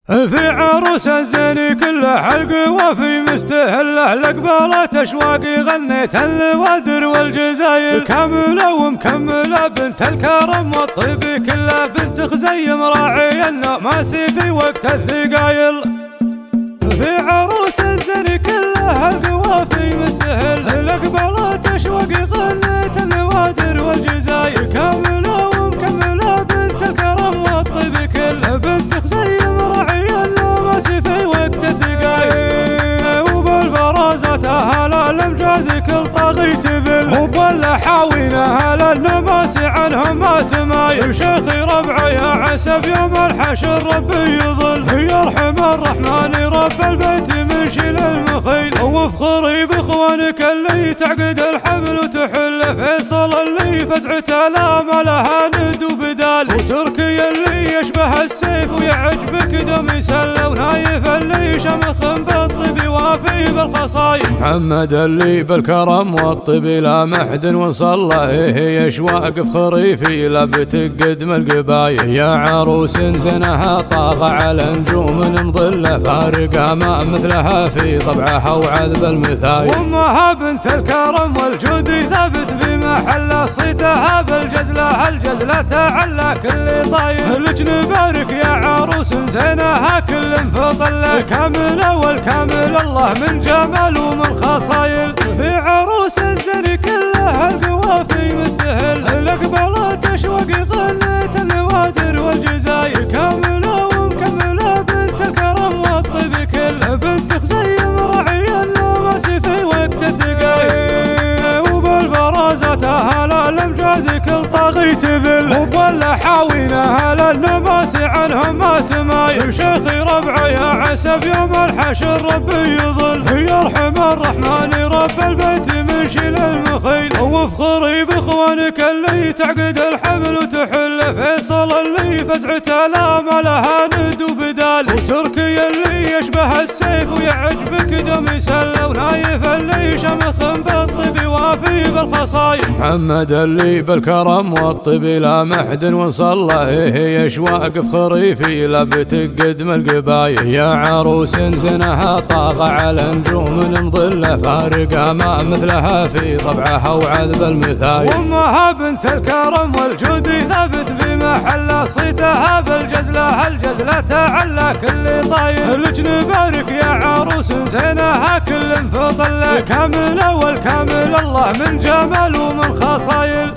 في عروس الزين كله حلق وفي مستهله الأقبالات أشواقي غنيت الوادر والجزاير كاملة ومكملة بنت الكرم والطيب كله بنت خزيم راعي النماسي في وقت الثقايل. في عروس الزين كله حلق وفي مستهله الأقبالات أشواقي غنيت الوادر والجزاير كاملة ومكملة بنت الكرم والطيب كله بنت خزيم في وقت الثقايل. وبالبرازات أهل الأمجاد كل طاغي تذل وبالحاوين أهل النماسي عنهم ما تمايل. شيخي ربعي يا عسب يوم الحشر ربي يظل يرحم الرحمن رب البيت من شيل المخيل. وافخري باخوانك اللي تعقد الحبل وتحل فيصل اللي فزعته لا ما لها ند وبدال. وتركي اللي يشبه السيف ويعجبك دم يسلى ونايف اللي شمخ بالطيب وافي بالخصايل. محمد اللي بالكرم والطيب لا محد وصله يشواق فخري في لبت قدم القبايل. يا عروس زنها طاغى على نجوم مظله فارقه ما مثلها في طبعها وعذب المثايل. وامها بنت الكرم والجود ثابت في محله صيتها بالجزله الجزله تعلى كل طايل. لك نبارك يا عروس زينها كل انفضل كامله والكامل الله من جمال ومن خصايل. في عروس الزين كلها القوافي مستهل الاقبالات اشواقي غنيت النوادر والجزاير كامله ومكمله بنت الكرم والطيب كله بنت خزيم راعي النماسي في وقت الثقايل. وبالبرازات اهل الامجاد كل طاغي تذل وبالحاوين اهل النماسي عنهم ما تمايل. شيخي ربعي يا عسب يوم الحشر ربي يظل يرحم الرحمن رب البيت من شيل المخيل. وافخري باخوانك اللي تعقد الحبل وتحل فيصل اللي فزعته لا ما لها ند وبدال. وتركي اللي يشبه السيف ويعجبك دم يسلى ونايف اللي شمخ بالطيب وافي بالخصايل. محمد اللي بالكرم والطيب لا محد وصله يشواق فخري في لبت قدم القبايل. يا عروس زنها طاغى على نجوم مظله فارقه ما مثلها في طبعها وعذب المثايل. وامها بنت الكرم والجود ثابت في محله صيتها بالجزله الجزله تعلى كل طايل. لك نبارك يا عروس زينها كل انفضل كامله والكامل الله من جمال ومن خصايل.